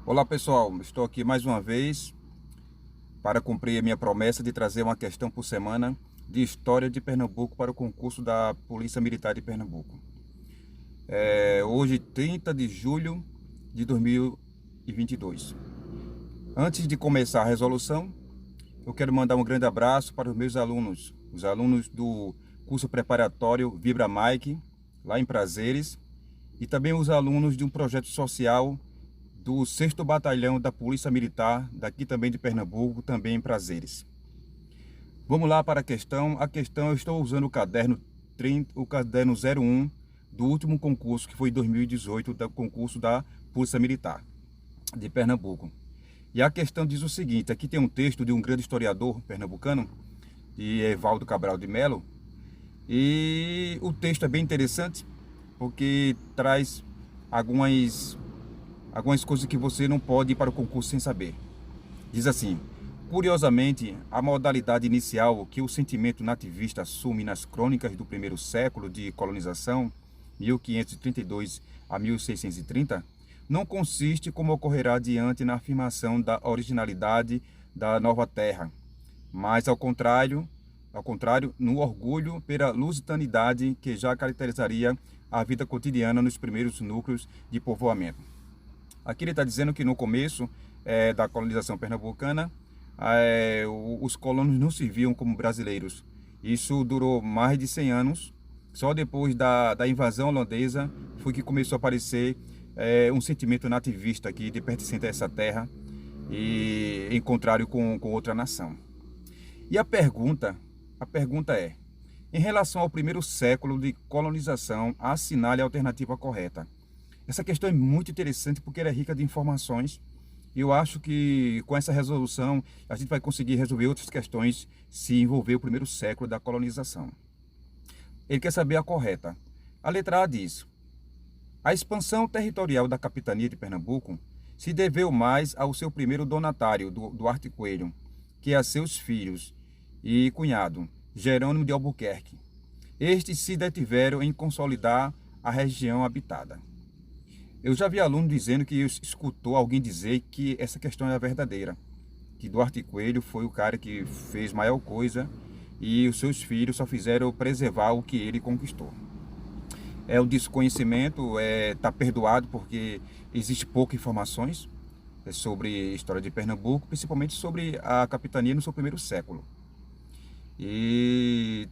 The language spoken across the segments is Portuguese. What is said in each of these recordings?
Olá pessoal, estou aqui mais uma vez para cumprir a minha promessa de trazer uma questão por semana de história de Pernambuco para o concurso da Polícia Militar de Pernambuco. Hoje, 30 de julho de 2022. Antes de começar a resolução, eu quero mandar um grande abraço para os meus alunos, os alunos do curso preparatório Vibra Mike, lá em Prazeres, e também os alunos de um projeto social do 6º Batalhão da Polícia Militar, daqui também de Pernambuco, também em Prazeres. Vamos lá para a questão. Eu estou usando o caderno 01 do último concurso, que foi em 2018, do concurso da Polícia Militar de Pernambuco. E a questão diz o seguinte: aqui tem um texto de um grande historiador pernambucano, de Evaldo Cabral de Melo, e o texto é bem interessante, porque traz algumas coisas que você não pode ir para o concurso sem saber. Diz assim: curiosamente, a modalidade inicial que o sentimento nativista assume nas crônicas do primeiro século de colonização, 1532 a 1630, não consiste, como ocorrerá adiante, na afirmação da originalidade da nova terra, mas ao contrário, no orgulho pela lusitanidade que já caracterizaria a vida cotidiana nos primeiros núcleos de povoamento. Aqui ele está dizendo que no começo da colonização pernambucana, os colonos não se viam como brasileiros. Isso durou mais de 100 anos. Só depois da invasão holandesa foi que começou a aparecer um sentimento nativista aqui de pertencente a essa terra, e em contrário com outra nação. E a pergunta é: em relação ao primeiro século de colonização, assinale a alternativa correta. Essa questão é muito interessante porque ela é rica de informações. E eu acho que com essa resolução a gente vai conseguir resolver outras questões se envolver o primeiro século da colonização. Ele quer saber a correta. A letra A diz: a expansão territorial da capitania de Pernambuco se deveu mais ao seu primeiro donatário, Duarte Coelho, que a seus filhos e cunhado, Jerônimo de Albuquerque. Estes se detiveram em consolidar a região habitada. Eu já vi aluno dizendo que escutou alguém dizer que essa questão é verdadeira, que Duarte Coelho foi o cara que fez maior coisa e os seus filhos só fizeram preservar o que ele conquistou. O desconhecimento, está perdoado, porque existe poucas informações sobre a história de Pernambuco, principalmente sobre a capitania no seu primeiro século. E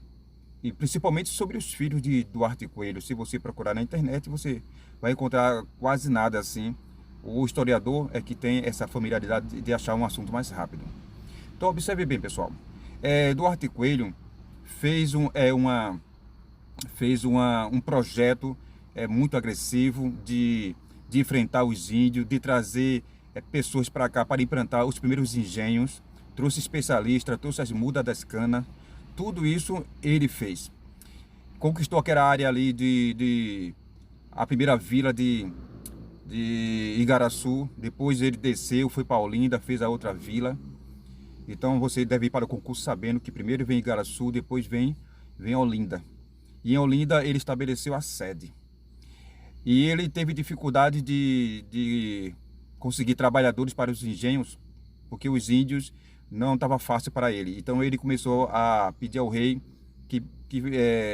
principalmente sobre os filhos de Duarte Coelho. Se você procurar na internet, você vai encontrar quase nada assim. O historiador é que tem essa familiaridade de achar um assunto mais rápido. Então observe bem, pessoal. Duarte Coelho fez um projeto muito agressivo de enfrentar os índios, de trazer pessoas para cá para implantar os primeiros engenhos, trouxe especialistas, trouxe as mudas das canas. Tudo isso ele fez. Conquistou aquela área ali a primeira vila de Igaraçu. Depois ele desceu, foi para Olinda, fez a outra vila. Então você deve ir para o concurso sabendo que primeiro vem Igaraçu, depois vem Olinda. E em Olinda ele estabeleceu a sede. E ele teve dificuldade de conseguir trabalhadores para os engenhos, porque os índios não estava fácil para ele. Então ele começou a pedir ao rei que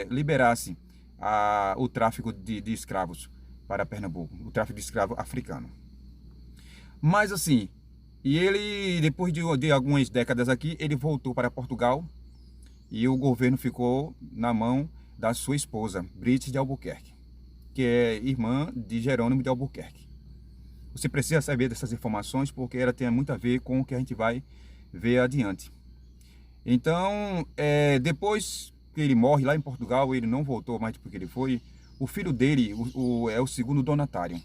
liberasse o tráfico de escravos para Pernambuco, o tráfico de escravo africano. Mas assim, e ele, depois de algumas décadas aqui, ele voltou para Portugal e o governo ficou na mão da sua esposa, Brites de Albuquerque, que é irmã de Jerônimo de Albuquerque. Você precisa saber dessas informações porque ela tem muito a ver com o que a gente vai ver adiante. Então, depois que ele morre lá em Portugal, ele não voltou mais porque ele foi. O filho dele é o segundo donatário,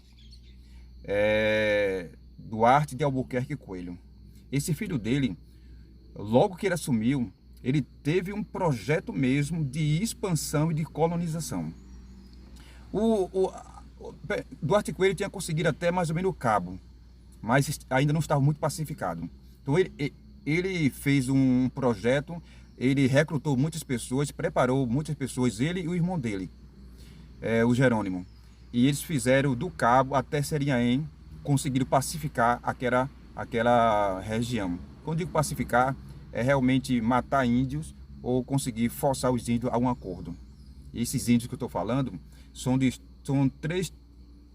Duarte de Albuquerque Coelho. Esse filho dele, logo que ele assumiu, ele teve um projeto mesmo de expansão e de colonização. Duarte Coelho tinha conseguido até mais ou menos o Cabo, mas ainda não estava muito pacificado. Então ele fez um projeto, ele recrutou muitas pessoas, preparou muitas pessoas, ele e o irmão dele, o Jerônimo. E eles fizeram do Cabo até Serinhaém conseguiram pacificar aquela região. Quando digo pacificar, é realmente matar índios ou conseguir forçar os índios a um acordo. Esses índios que eu estou falando são 3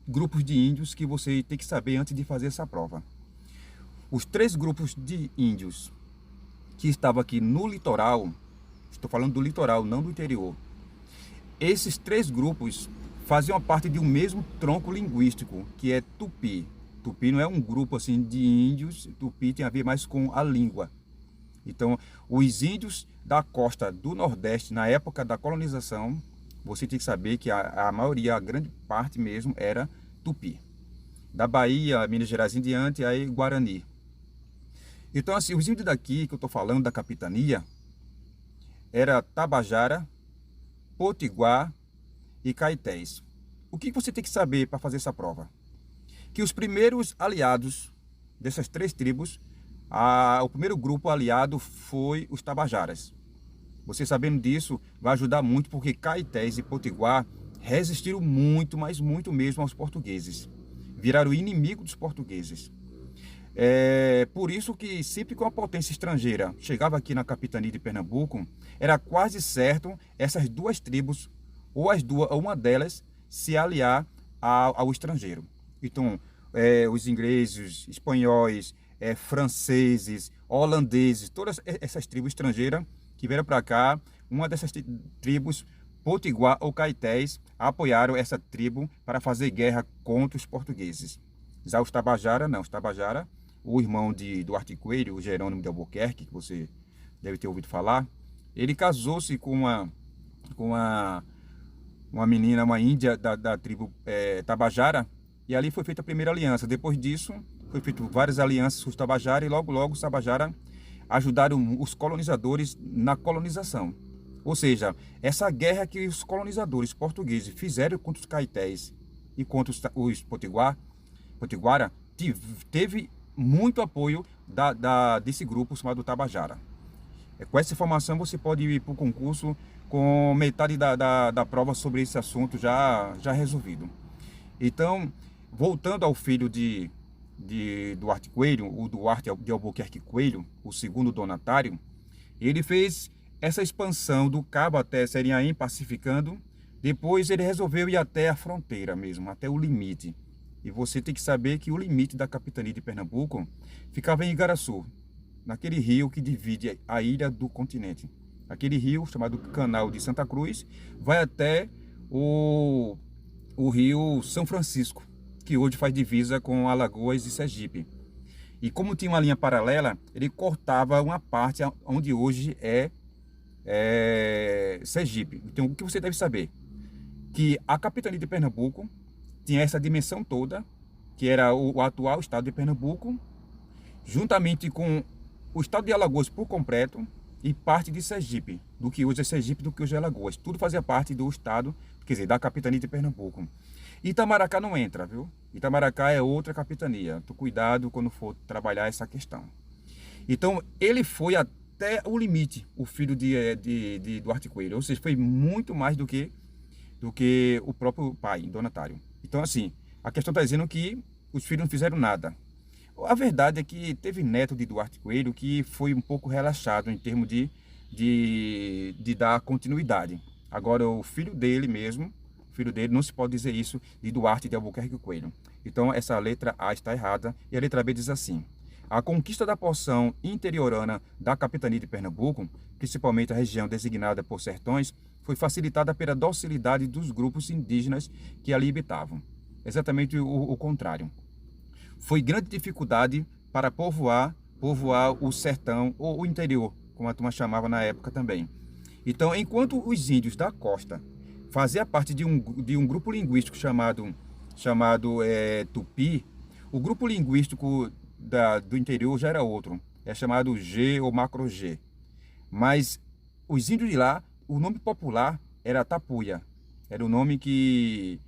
grupos de índios que você tem que saber antes de fazer essa prova. Os 3 grupos de índios que estavam aqui no litoral, estou falando do litoral, não do interior. Esses 3 grupos faziam parte de um mesmo tronco linguístico, que é Tupi. Tupi não é um grupo assim de índios, Tupi tem a ver mais com a língua. Então, os índios da costa do Nordeste, na época da colonização, você tem que saber que a maioria, a grande parte mesmo, era Tupi. Da Bahia, Minas Gerais em diante, aí Guarani. Então, assim, os índios daqui, que eu estou falando, da capitania, era Tabajara, Potiguar e Caetés. O que você tem que saber para fazer essa prova? Que os primeiros aliados dessas 3 tribos, o primeiro grupo aliado foi os Tabajaras. Você sabendo disso vai ajudar muito, porque Caetés e Potiguar resistiram muito, mas muito mesmo aos portugueses. Viraram inimigo dos portugueses. Por isso que sempre que uma potência estrangeira chegava aqui na capitania de Pernambuco, era quase certo essas 2 tribos, ou uma delas, se aliar ao estrangeiro. Então, os ingleses, espanhóis, franceses, holandeses, todas essas tribos estrangeiras que vieram para cá, uma dessas tribos, Potiguar ou Caetés, apoiaram essa tribo para fazer guerra contra os portugueses. Já os Tabajara, não. Os Tabajara, o irmão de Duarte Coelho, o Jerônimo de Albuquerque, que você deve ter ouvido falar, ele casou-se com uma menina, uma índia da tribo Tabajara, e ali foi feita a primeira aliança. Depois disso, foi feito várias alianças com os Tabajara, e logo os Tabajara ajudaram os colonizadores na colonização. Ou seja, essa guerra que os colonizadores portugueses fizeram contra os Caetés e contra os Potiguara teve muito apoio desse grupo chamado Tabajara. Com essa informação você pode ir para o concurso com metade da prova sobre esse assunto já resolvido. Então, voltando ao filho de Duarte Coelho, o Duarte de Albuquerque Coelho, o segundo donatário, ele fez essa expansão do cabo até Serinhaém, pacificando. Depois ele resolveu ir até a fronteira mesmo, até o limite. E você tem que saber que o limite da capitania de Pernambuco ficava em Igaraçu, naquele rio que divide a ilha do continente. Aquele rio, chamado Canal de Santa Cruz, vai até o rio São Francisco, que hoje faz divisa com Alagoas e Sergipe. E como tinha uma linha paralela, ele cortava uma parte onde hoje é Sergipe. Então, o que você deve saber? Que a capitania de Pernambuco tinha essa dimensão toda, que era o atual estado de Pernambuco, juntamente com o estado de Alagoas por completo e parte de Sergipe, do que hoje é Sergipe, do que hoje é Alagoas. Tudo fazia parte do estado, quer dizer, da capitania de Pernambuco. Itamaracá não entra, viu? Itamaracá é outra capitania. Então, cuidado quando for trabalhar essa questão. Então, ele foi até o limite, o filho de Duarte Coelho. Ou seja, foi muito mais do que o próprio pai, donatário. Então, assim, a questão está dizendo que os filhos não fizeram nada. A verdade é que teve neto de Duarte Coelho que foi um pouco relaxado em termos de dar continuidade. Agora, o filho dele mesmo, não se pode dizer isso de Duarte de Albuquerque Coelho. Então, essa letra A está errada e a letra B diz assim: a conquista da porção interiorana da capitania de Pernambuco, principalmente a região designada por sertões, foi facilitada pela docilidade dos grupos indígenas que ali habitavam. Exatamente o contrário. Foi grande dificuldade para povoar o sertão ou o interior, como a turma chamava na época também. Então, enquanto os índios da costa faziam parte de um grupo linguístico chamado Tupi, o grupo linguístico do interior já era outro, é chamado G ou Macro G. Mas os índios de lá, o nome popular era Tapuia, era o nome que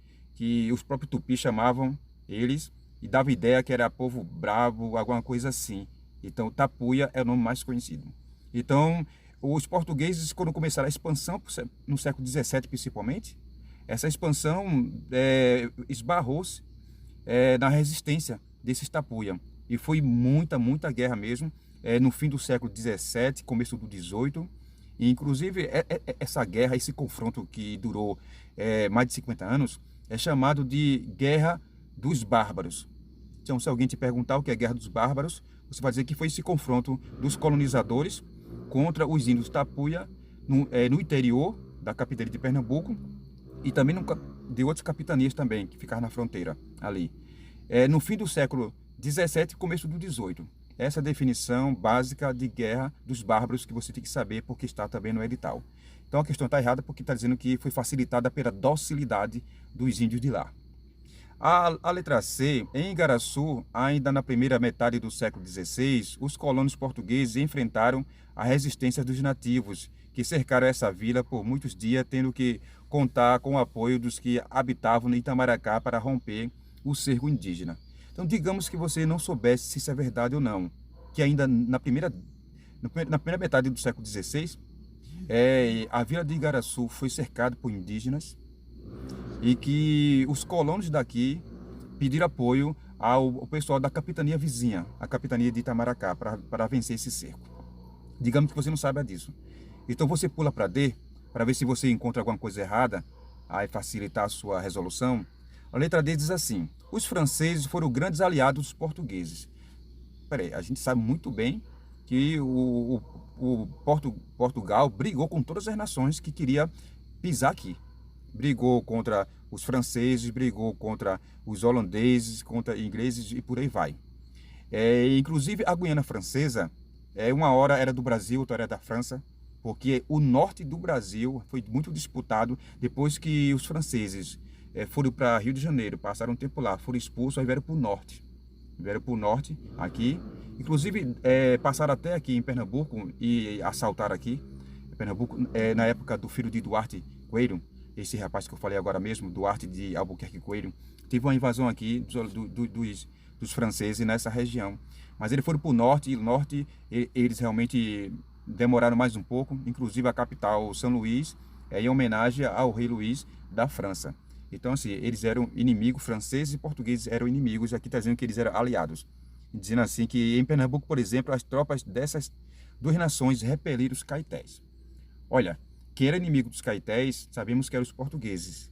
os próprios Tupi chamavam eles, e dava ideia que era povo bravo, alguma coisa assim. Então, Tapuia é o nome mais conhecido. Então, os portugueses, quando começaram a expansão, no século XVII principalmente, essa expansão esbarrou-se na resistência desses tapuia. E foi muita guerra mesmo, no fim do século XVII, começo do XVIII. E, inclusive, essa guerra, esse confronto que durou mais de 50 anos, é chamado de Guerra dos Bárbaros. Então, se alguém te perguntar o que é Guerra dos Bárbaros, você vai dizer que foi esse confronto dos colonizadores contra os índios tapuia no interior da capitania de Pernambuco e também de outras capitanias também, que ficaram na fronteira ali. No fim do século XVII e começo do XVIII. Essa é a definição básica de Guerra dos Bárbaros que você tem que saber, porque está também no edital. Então a questão está errada porque está dizendo que foi facilitada pela docilidade dos índios de lá. A letra C, em Igaraçu, ainda na primeira metade do século XVI, os colonos portugueses enfrentaram a resistência dos nativos, que cercaram essa vila por muitos dias, tendo que contar com o apoio dos que habitavam no Itamaracá para romper o cerco indígena. Então, digamos que você não soubesse se isso é verdade ou não, que ainda na primeira metade do século XVI, a vila de Igaraçu foi cercada por indígenas e que os colonos daqui pediram apoio ao pessoal da capitania vizinha, a capitania de Itamaracá, para vencer esse cerco. Digamos que você não saiba disso. Então você pula para D, para ver se você encontra alguma coisa errada, aí facilitar a sua resolução. A letra D diz assim: os franceses foram grandes aliados dos portugueses. Peraí, a gente sabe muito bem que Portugal brigou com todas as nações que queria pisar aqui. Brigou contra os franceses, brigou contra os holandeses, contra ingleses e por aí vai. Inclusive a Guiana Francesa, uma hora era do Brasil, outra era da França, porque o norte do Brasil foi muito disputado depois que os franceses foram para Rio de Janeiro, passaram um tempo lá, foram expulsos, aí vieram para o norte. Vieram para o norte, aqui. Inclusive, passaram até aqui em Pernambuco e assaltaram aqui. Em Pernambuco, na época do filho de Duarte Coelho, esse rapaz que eu falei agora mesmo, Duarte de Albuquerque Coelho, teve uma invasão aqui dos franceses nessa região. Mas eles foram para o norte, e no norte eles realmente demoraram mais um pouco, inclusive a capital, São Luís, em homenagem ao rei Luís da França. Então, assim, eles eram inimigos, franceses e portugueses eram inimigos, aqui está dizendo que eles eram aliados. Dizendo assim que em Pernambuco, por exemplo, as tropas dessas duas nações repeliram os caetés. Olha, quem era inimigo dos caetés, sabemos que eram os portugueses.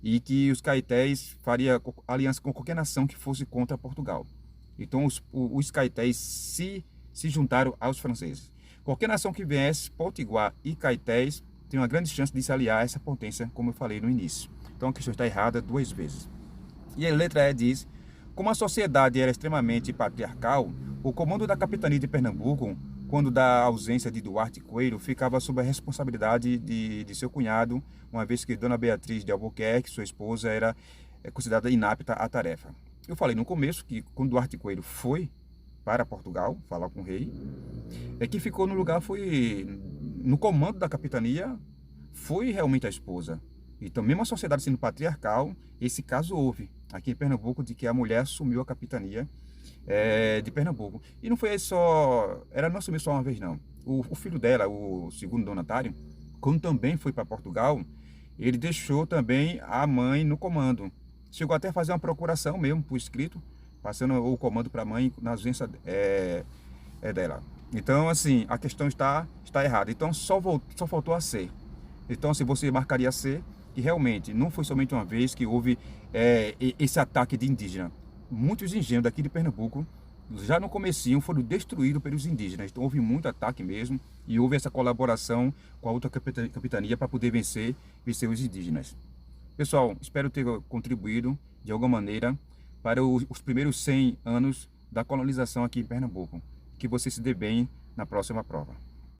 E que os caetés fariam aliança com qualquer nação que fosse contra Portugal. Então, os caetés se juntaram aos franceses. Qualquer nação que viesse, Potiguar e Caetés, tem uma grande chance de se aliar a essa potência, como eu falei no início. Então a questão está errada duas vezes. E a letra E diz: como a sociedade era extremamente patriarcal, o comando da capitania de Pernambuco, quando da ausência de Duarte Coelho, ficava sob a responsabilidade de seu cunhado, uma vez que Dona Beatriz de Albuquerque, sua esposa, era considerada inapta à tarefa. Eu falei no começo que quando Duarte Coelho foi para Portugal falar com o rei, quem ficou no lugar no comando da capitania, foi realmente a esposa. Então, mesmo a sociedade sendo patriarcal, esse caso houve aqui em Pernambuco, de que a mulher assumiu a capitania de Pernambuco. E não foi ela não assumiu só uma vez não. O filho dela, o segundo donatário, quando também foi para Portugal, ele deixou também a mãe no comando. Chegou até a fazer uma procuração mesmo, por escrito, passando o comando para a mãe na ausência dela. Então, assim, a questão está errada. Então, só faltou a C. Então, se você marcaria C, que realmente não foi somente uma vez que houve esse ataque de indígena. Muitos engenhos daqui de Pernambuco, já no comecinho, foram destruídos pelos indígenas. Então, houve muito ataque mesmo e houve essa colaboração com a outra capitania para poder vencer os indígenas. Pessoal, espero ter contribuído de alguma maneira para os primeiros 100 anos da colonização aqui em Pernambuco. Que você se dê bem na próxima prova.